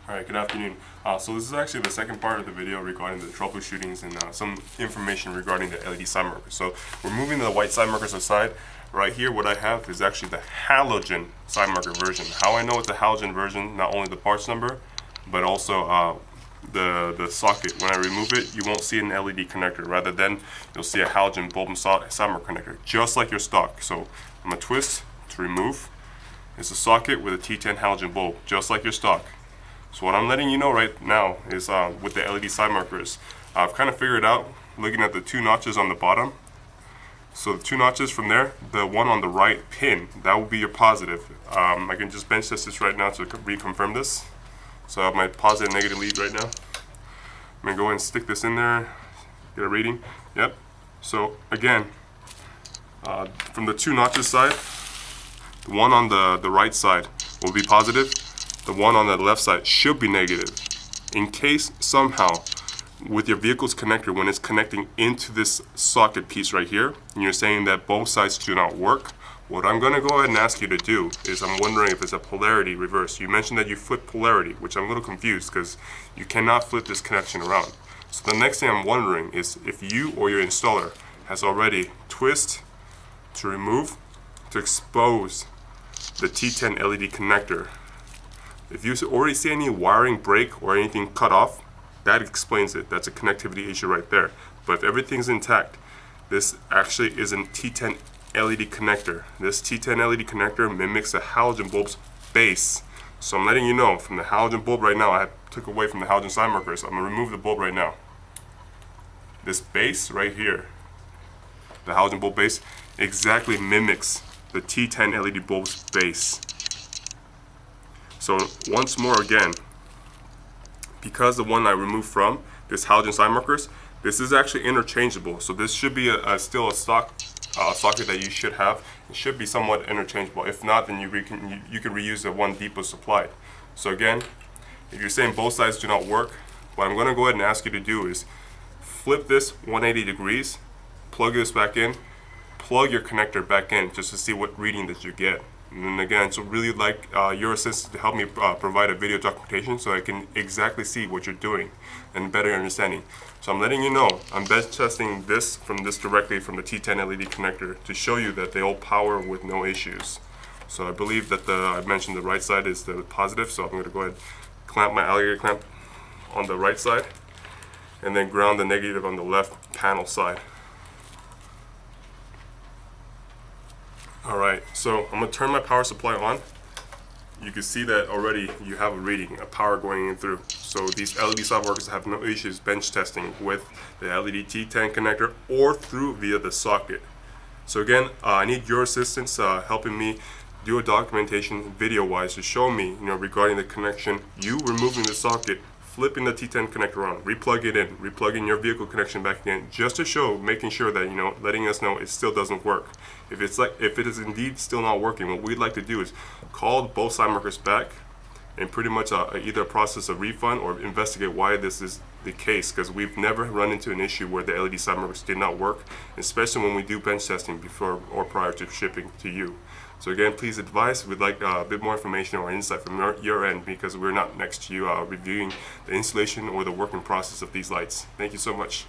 Alright, good afternoon. So this is actually the second part of the video regarding the troubleshootings and some information regarding the LED side markers. So we're moving the white side markers aside. Right here what I have is actually the halogen side marker version. How I know it's a halogen version, not only the parts number, but also the socket. When I remove it, you won't see an LED connector. Rather than, you'll see a halogen bulb and side marker connector, just like your stock. So I'm going to twist to remove. It's a socket with a T10 halogen bulb, just like your stock. So what I'm letting you know right now is with the LED side markers, I've kind of figured out looking at the two notches on the bottom. So the two notches from there, the one on the right pin, that will be your positive. I can just bench test this right now to reconfirm this. So I have my positive and negative lead right now. I'm going to go ahead and stick this in there, get a reading. Yep. So again, from the two notches side, the one on the right side will be positive. The one on the left side should be negative. In case somehow with your vehicle's connector, when it's connecting into this socket piece right here, and you're saying that both sides do not work, what I'm going to go ahead and ask you to do is, I'm wondering if it's a polarity reverse. You mentioned that you flip polarity, which I'm a little confused because you cannot flip this connection around. So the next thing I'm wondering is if you or your installer has already twist to remove to expose the T10 LED connector. If you already see any wiring break or anything cut off, that explains it. That's a connectivity issue right there. But if everything's intact, this actually is a T10 LED connector. This T10 LED connector mimics a halogen bulb's base. So I'm letting you know from the halogen bulb right now, I took away from the halogen side markers. I'm going to remove the bulb right now. This base right here, the halogen bulb base, exactly mimics the T10 LED bulb's base. So once more again, because the one I removed from this halogen side markers, this is actually interchangeable. So this should be still a stock socket that you should have. It should be somewhat interchangeable. If not, then you can reuse the one depot supplied. So again, if you're saying both sides do not work, what I'm going to go ahead and ask you to do is flip this 180 degrees, plug this back in, plug your connector back in just to see what reading that you get. And again, so really like your assistance to help me provide a video documentation so I can exactly see what you're doing and better understanding. So I'm letting you know, I'm bench testing this directly from the T10 LED connector to show you that they all power with no issues. So I believe that I mentioned the right side is the positive, so I'm going to go ahead and clamp my alligator clamp on the right side and then ground the negative on the left panel side. Alright, so I'm going to turn my power supply on. You can see that already you have a reading, a power going in through. So these LED side markers have no issues bench testing with the LED T10 connector or through via the socket. So again, I need your assistance helping me do a documentation video-wise to show me, regarding the connection, you removing the socket, flipping the T10 connector on, replug it in, replugging your vehicle connection back in, just to show, making sure that, letting us know it still doesn't work. If it is indeed still not working, what we'd like to do is call both side markers back and pretty much either process a refund or investigate why this is the case, because we've never run into an issue where the LED side markers did not work, especially when we do bench testing before or prior to shipping to you. So again, please advise. We'd like a bit more information or insight from your end, because we're not next to you reviewing the installation or the working process of these lights. Thank you so much.